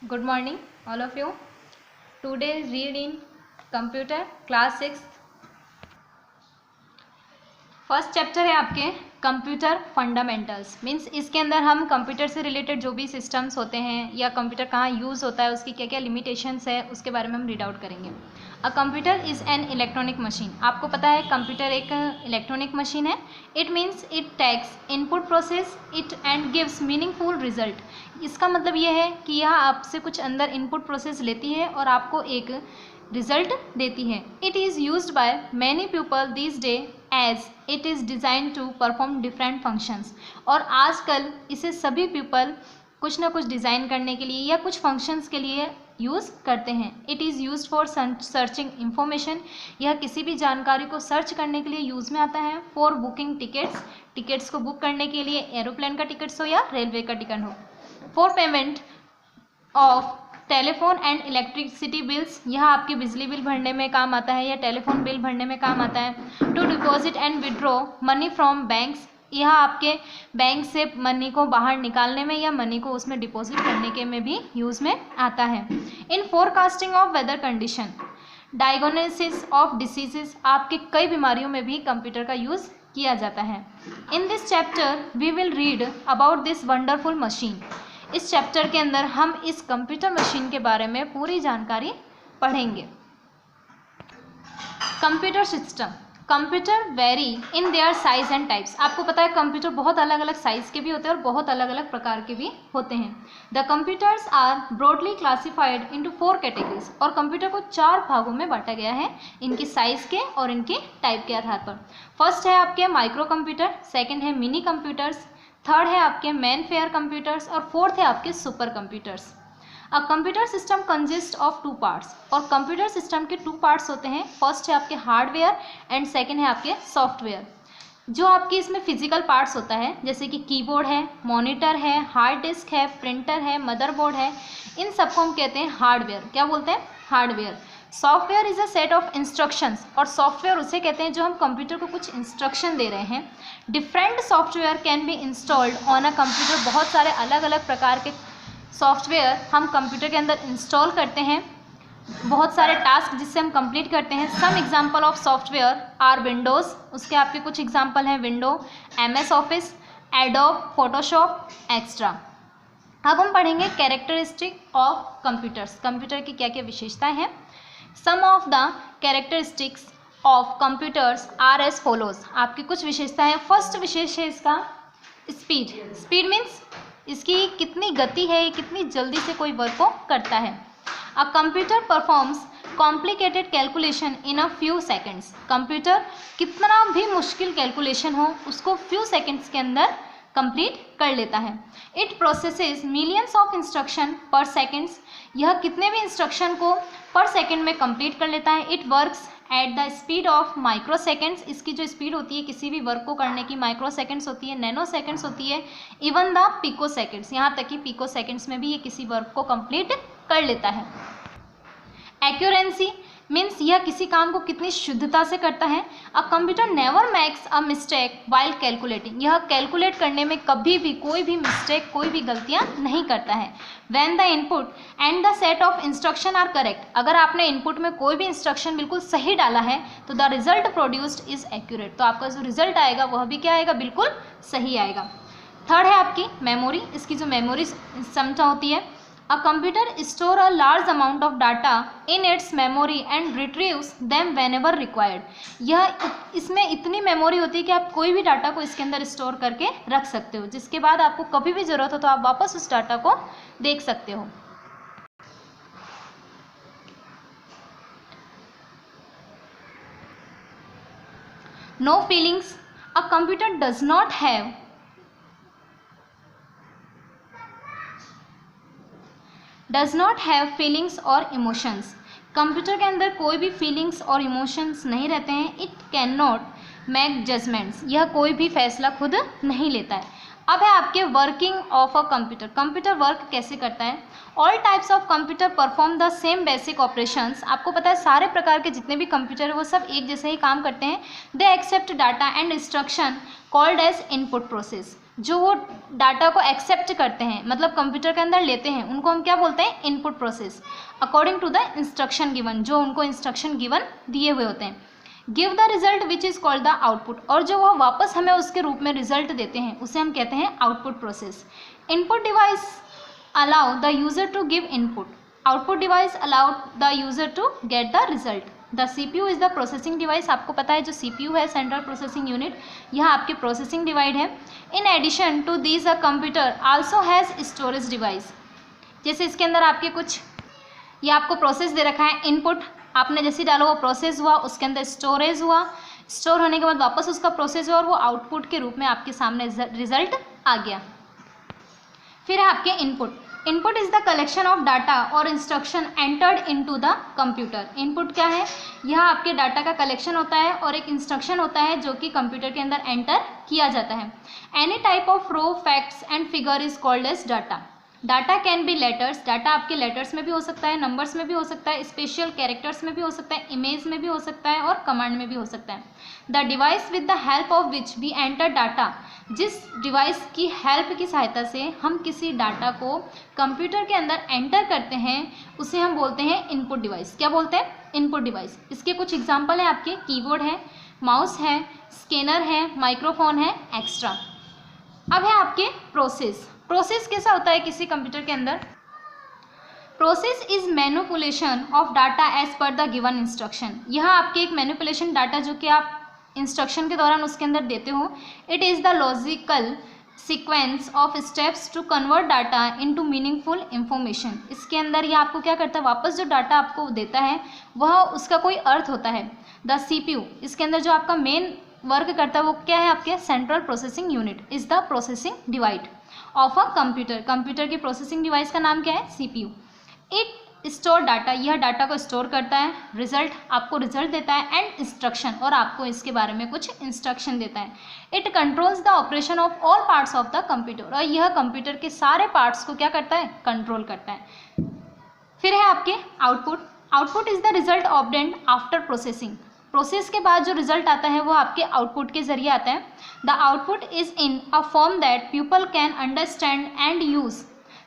Good morning, all of you. Today read in computer class 6. First chapter है आपके computer fundamentals. Means इसके अंदर हम कंप्यूटर से रिलेटेड जो भी सिस्टम्स होते हैं या कंप्यूटर कहाँ यूज़ होता है, उसकी क्या क्या लिमिटेशंस है, उसके बारे में हम रीड आउट करेंगे। A computer is an electronic machine. आपको पता है कंप्यूटर एक इलेक्ट्रॉनिक मशीन है। It means it takes input process it and gives meaningful result. इसका मतलब ये है कि यह आपसे कुछ अंदर इनपुट प्रोसेस लेती है और आपको एक रिजल्ट देती है। It is used by many people this day as it is design to perform different functions. और आजकल इसे सभी पीपल कुछ ना कुछ डिज़ाइन करने के लिए या कुछ फंक्शंस के लिए यूज़ करते हैं। It is used for searching information. यह किसी भी जानकारी को सर्च करने के लिए यूज़ में आता है। फॉर बुकिंग टिकट्स, टिकट्स को बुक करने के लिए, एरोप्लेन का टिकट्स हो या रेलवे का टिकट हो। For payment of telephone and electricity bills, यह आपके बिजली बिल भरने में काम आता है या टेलीफोन बिल भरने में काम आता है। To deposit and withdraw money from banks, यह आपके बैंक से मनी को बाहर निकालने में या मनी को उसमें डिपॉजिट करने के में भी यूज़ में आता है। In forecasting of weather condition, diagnosis of diseases, आपके कई बीमारियों में भी कंप्यूटर का यूज़ किया जाता है। In this chapter we will read about this wonderful machine. इस चैप्टर के अंदर हम इस कंप्यूटर मशीन के बारे में पूरी जानकारी पढ़ेंगे। Computer system, computer very in their size and types. आपको पता है कंप्यूटर बहुत अलग अलग साइज़ के भी होते हैं और बहुत अलग अलग प्रकार के भी होते हैं। The computers are broadly classified into 4 categories. और कंप्यूटर को 4 भागों में बांटा गया है इनकी साइज़ के और इनके टाइप के आधार पर। फर्स्ट है आपके माइक्रो कंप्यूटर, सेकेंड है मिनी कंप्यूटर्स, थर्ड है आपके मेन फेयर कंप्यूटर्स और फोर्थ है आपके super computers. A computer system consist of 2 parts. और कंप्यूटर सिस्टम के 2 पार्ट्स होते हैं। फर्स्ट है आपके हार्डवेयर एंड सेकंड है आपके सॉफ्टवेयर। जो आपके इसमें फिजिकल पार्ट्स होता है जैसे कि कीबोर्ड है, मॉनिटर है, हार्ड डिस्क है, प्रिंटर है, मदरबोर्ड है, इन सबको हम कहते हैं हार्डवेयर। क्या बोलते हैं? Hardware. Software is a set of instructions, और सॉफ्टवेयर उसे कहते हैं जो हम कंप्यूटर को कुछ इंस्ट्रक्शन दे रहे हैं। Different software can be installed on a computer. बहुत सारे अलग अलग प्रकार के सॉफ्टवेयर हम कंप्यूटर के अंदर इंस्टॉल करते हैं, बहुत सारे टास्क जिससे हम कंप्लीट करते हैं। Some example of software are Windows, उसके आपके कुछ एग्जांपल हैं window, MS office, Adobe, Photoshop extra. अब हम पढ़ेंगे कैरेक्टरिस्टिक ऑफ कंप्यूटर्स। कंप्यूटर की क्या क्या विशेषताएं हैं। Some of the characteristics of computers are as follows. आपकी कुछ विशेषताएं हैं। फर्स्ट विशेष है इसका स्पीड। स्पीड मीन्स इसकी कितनी गति है, कितनी जल्दी से कोई वर्क को करता है। A computer performs complicated calculation in a few seconds. Computer कितना भी मुश्किल कैलकुलेशन हो उसको फ्यू सेकेंड्स के अंदर कंप्लीट कर लेता है। It processes millions of instruction पर सेकेंड्स। यह कितने भी इंस्ट्रक्शन को पर सेकेंड में कंप्लीट कर लेता है। It works at the speed of micro seconds. इसकी जो स्पीड होती है किसी भी वर्क को करने की माइक्रो सेकेंड्स होती है, नैनो सेकेंड्स होती है, इवन द पिको सेकेंड्स, यहाँ तक कि पिको सेकेंड्स में भी ये किसी वर्क को कंप्लीट कर लेता है। एक्यूरेंसी मीन्स यह किसी काम को कितनी शुद्धता से करता है। A computer never makes a mistake while calculating. यह कैलकुलेट करने में कभी भी कोई भी मिस्टेक, कोई भी गलतियां नहीं करता है। When the input and the set of instruction are correct. अगर आपने इनपुट में कोई भी इंस्ट्रक्शन बिल्कुल सही डाला है तो the result produced is accurate. तो आपका जो रिजल्ट आएगा वह भी क्या आएगा? बिल्कुल सही आएगा। थर्ड है आपकी मेमोरी। इसकी जो मेमोरी क्षमता होती है। A computer store a large amount of data in its memory and retrieves them whenever required. यह इसमें इतनी मेमोरी होती है कि आप कोई भी डाटा को इसके अंदर स्टोर करके रख सकते हो, जिसके बाद आपको कभी भी ज़रूरत हो तो आप वापस उस डाटा को देख सकते हो। No feelings. A computer does not have feelings और इमोशंस। कंप्यूटर के अंदर कोई भी फीलिंग्स और इमोशंस नहीं रहते हैं। It can not make judgements. यह कोई भी फैसला खुद नहीं लेता है। अब है आपके working of a computer. Computer work कैसे करता है। All types of computer perform the same basic operations. आपको पता है सारे प्रकार के जितने भी कंप्यूटर है वो सब एक जैसे ही काम करते हैं। They accept data and instruction called as input process. जो वो डाटा को एक्सेप्ट करते हैं, मतलब कंप्यूटर के अंदर लेते हैं, उनको हम क्या बोलते हैं, input process, according to the instruction given, जो उनको इंस्ट्रक्शन गिवन दिए हुए होते हैं। Give the result which is called the output, और जो वो वापस हमें उसके रूप में रिजल्ट देते हैं उसे हम कहते हैं output process. Input device allow the user to give input, output device allow the user to get the result. The CPU is the processing device, आपको पता है जो CPU है, सेंट्रल प्रोसेसिंग यूनिट, यह आपके प्रोसेसिंग डिवाइस है। In addition to these a computer also has storage device, जैसे इसके अंदर आपके कुछ, ये आपको प्रोसेस दे रखा है, इनपुट आपने जैसे डाला वो प्रोसेस हुआ, उसके अंदर स्टोरेज हुआ, स्टोर होने के बाद वापस उसका प्रोसेस हुआ और वो आउटपुट के रूप में आपके सामने रिजल्ट आ गया। फिर है आपके input. Input is the collection of data और instruction entered into the computer. Input क्या है, यह आपके डाटा का कलेक्शन होता है और एक इंस्ट्रक्शन होता है जो कि कंप्यूटर के अंदर एंटर किया जाता है। Any type of raw facts and figure is called as data. Data can be letters, data आपके लेटर्स में भी हो सकता है, नंबर्स में भी हो सकता है, स्पेशल कैरेक्टर्स में भी हो सकता है, इमेज में भी हो सकता है और कमांड में भी हो सकता है। The device with the help of which we enter data, जिस डिवाइस की हेल्प की सहायता से हम किसी डाटा को कंप्यूटर के अंदर एंटर करते हैं उसे हम बोलते हैं इनपुट डिवाइस। क्या बोलते हैं, इनपुट डिवाइस। इसके कुछ एग्जाम्पल हैं आपके, कीबोर्ड है, माउस है, स्कैनर है, माइक्रोफोन है, एक्स्ट्रा। अब है आपके प्रोसेस। प्रोसेस कैसा होता है किसी कंप्यूटर के अंदर, process is manipulation of data as per the given instruction. यह आपके एक मैनिपुलेशन डाटा जो कि आप इंस्ट्रक्शन के दौरान उसके अंदर देते हो। It is the logical sequence of steps to convert data into meaningful information. इसके अंदर यह आपको क्या करता है, वापस जो डाटा आपको देता है वह उसका कोई अर्थ होता है। द CPU, इसके अंदर जो आपका मेन वर्क करता है वो क्या है, आपके central processing unit is the processing device of a computer. Computer की प्रोसेसिंग डिवाइस का नाम क्या है, CPU। इट स्टोर डाटा, यह डाटा को स्टोर करता है, रिजल्ट आपको रिजल्ट देता है, एंड इंस्ट्रक्शन, और आपको इसके बारे में कुछ इंस्ट्रक्शन देता है। It controls the operation of all parts of the computer, और यह कंप्यूटर के सारे पार्ट्स को क्या करता है, कंट्रोल करता है। फिर है आपके output. Output is the result obtained after processing. Process के बाद जो रिजल्ट आता है वो आपके आउटपुट के जरिए आता है। The output is in a form that people can understand and use,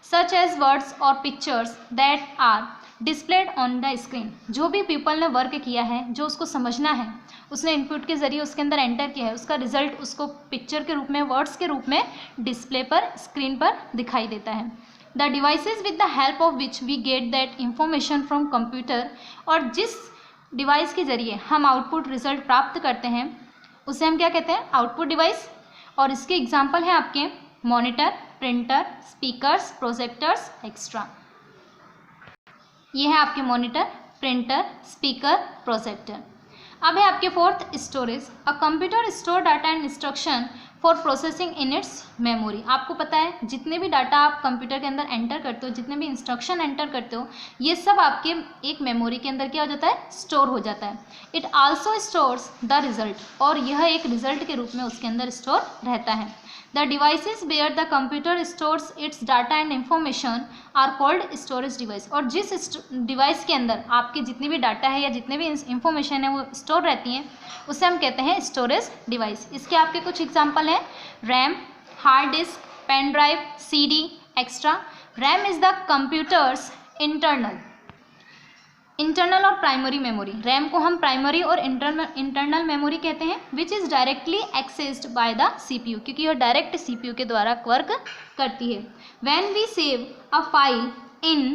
such as words और pictures that are displayed on the screen. जो भी पीपल ने वर्क किया है, जो उसको समझना है, उसने इनपुट के जरिए उसके अंदर एंटर किया है, उसका रिजल्ट उसको पिक्चर के रूप में, वर्ड्स के रूप में डिस्प्ले पर, स्क्रीन पर दिखाई देता है। The devices with the help of which we get that information from computer, और जिस डिवाइस के जरिए हम आउटपुट रिजल्ट प्राप्त करते हैं उसे हम क्या कहते हैं, आउटपुट डिवाइस। और इसके एग्जाम्पल हैं आपके monitor, printer, speakers, projectors, extra. ये है आपके मॉनिटर, प्रिंटर, स्पीकर, प्रोजेक्टर। अब है आपके fourth, storage. A computer store data and instruction for processing in its memory. आपको पता है जितने भी डाटा आप कंप्यूटर के अंदर एंटर करते हो, जितने भी इंस्ट्रक्शन एंटर करते हो, ये सब आपके एक मेमोरी के अंदर क्या हो जाता है, स्टोर हो जाता है। It also stores the result, और यह एक रिजल्ट के रूप में उसके अंदर स्टोर रहता है। The devices where the computer stores its data and information are called storage device. और जिस डिवाइस के अंदर आपके जितने भी डाटा है या जितने भी इंफॉर्मेशन है वो स्टोर रहती हैं उसे हम कहते हैं स्टोरेज डिवाइस। इसके आपके कुछ एग्जांपल हैं, RAM, hard disk, pen drive, CD, extra. RAM is the computer's internal और प्राइमरी मेमोरी। रैम को हम प्राइमरी और इंटरनल मेमोरी कहते हैं, which is directly accessed by the CPU, क्योंकि यह डायरेक्ट CPU के द्वारा वर्क करती है। When we save a file in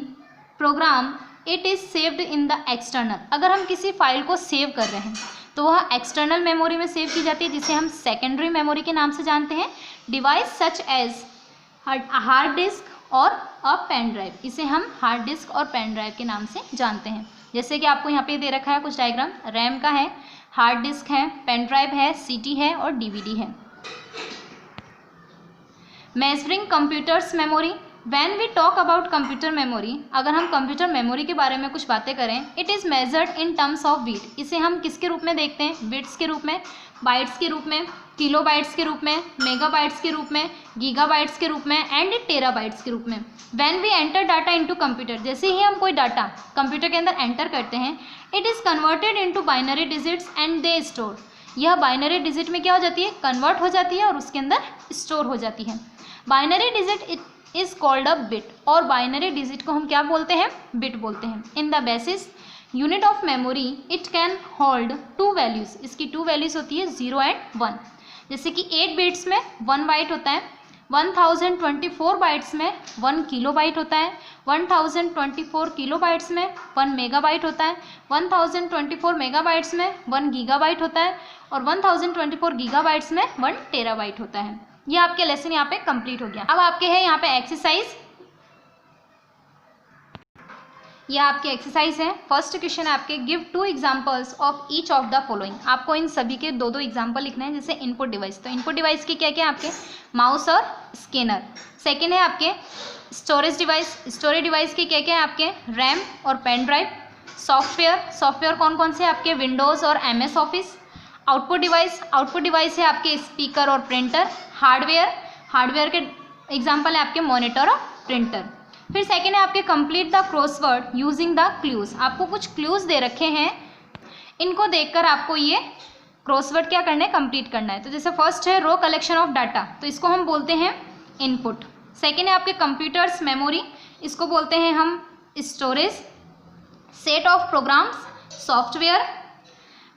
program it is saved in the external. अगर हम किसी फाइल को सेव कर रहे हैं तो वह एक्सटर्नल मेमोरी में सेव की जाती है, जिसे हम सेकेंडरी मेमोरी के नाम से जानते हैं। Device such as hard disk और अ पेन ड्राइव, इसे हम हार्ड डिस्क और पेन ड्राइव के नाम से जानते हैं। जैसे कि आपको यहाँ पे दे रखा है कुछ डायग्राम, रैम का है, हार्ड डिस्क है, पेन ड्राइव है, CD है और DVD है। Measuring computer's memory. When we talk about computer memory, अगर हम कंप्यूटर मेमोरी के बारे में कुछ बातें करें, it is measured in terms of bit. इसे हम किसके रूप में देखते हैं, बिट्स के रूप में, बाइट्स के रूप में, किलोबाइट्स के रूप में, मेगाबाइट्स के रूप में, गीगाबाइट्स के रूप में एंड टेराबाइट्स के रूप में। When we enter data into computer, जैसे ही हम कोई डाटा कंप्यूटर के अंदर एंटर करते हैं, it is converted into binary digits and they store. यह बाइनरी डिजिट में क्या हो जाती है, कन्वर्ट हो जाती है और उसके अंदर स्टोर हो जाती है। Binary digit is called a bit, और बाइनरी डिजिट को हम क्या बोलते हैं, बिट बोलते हैं। In the basis unit of memory it can hold 2 values, इसकी 2 वैल्यूज होती है 0 एंड 1। जैसे कि 8 बिट्स में 1 बाइट होता है, 1024 बाइट्स में 1 किलोबाइट होता है, 1024 किलोबाइट्स में 1 मेगाबाइट होता है, 1024 मेगाबाइट्स में 1 गीगाबाइट होता है, और 1024 गीगाबाइट्स में 1 टेराबाइट होता है। ये आपके लेसन यहाँ पे कंप्लीट हो गया। अब आपके है यहाँ पे एक्सरसाइज, ये आपके एक्सरसाइज है। फर्स्ट क्वेश्चन है आपके, give 2 examples of each of the following. आपको इन सभी के 2-2 एग्जांपल लिखना है। जैसे इनपुट डिवाइस, तो इनपुट डिवाइस के क्या क्या आपके माउस और स्कैनर। सेकेंड है आपके स्टोरेज डिवाइस, स्टोरेज डिवाइस के क्या क्या है आपके रैम और पेन ड्राइव। सॉफ्टवेयर, सॉफ्टवेयर कौन कौन से आपके विंडोज़ और MS office. Output device, output device है आपके स्पीकर और प्रिंटर। हार्डवेयर, हार्डवेयर के एग्जांपल है आपके मॉनिटर और प्रिंटर। फिर सेकेंड है आपके complete the crossword using the clues. आपको कुछ क्लूज दे रखे हैं, इनको देखकर आपको ये क्रॉसवर्ड क्या करना है, कंप्लीट करना है। तो जैसे फर्स्ट है रो कलेक्शन ऑफ डाटा, तो इसको हम बोलते हैं इनपुट। सेकेंड है आपके कंप्यूटर्स मेमोरी, इसको बोलते हैं हम storage. Set of programs software.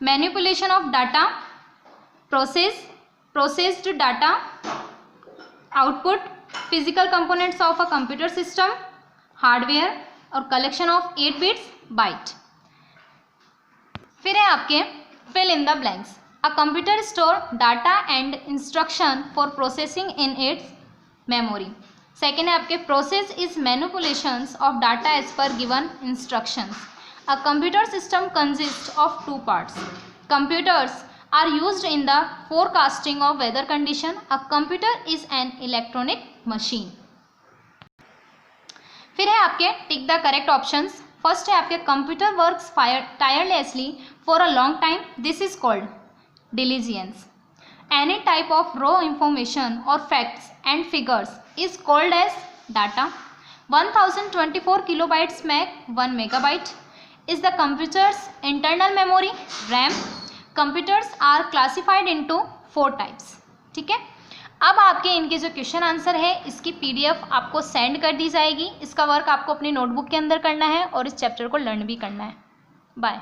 Manipulation of data processed data. Output physical components of a computer system, hardware, और कलेक्शन ऑफ 8 बिट्स बाइट। फिर है आपके fill in the blanks. A computer store data and instruction for processing in its memory. Second है आपके process is manipulations of data as per given instructions. A computer system consist of 2 parts. Computers are used in the forecasting of weather condition. A computer is an electronic machine. फिर है आपके tick the correct options. First है आपके computer works tirelessly for a long time. This is called diligence. Any type of raw information or facts and figures is called as data. 1024 kilobytes make 1 megabyte. Is the computer's internal memory RAM. Computers are classified into 4 types. ठीक है, अब आपके इनके जो question answer है इसकी PDF आपको send कर दी जाएगी। इसका वर्क आपको अपनी नोटबुक के अंदर करना है और इस चैप्टर को लर्न भी करना है। बाय।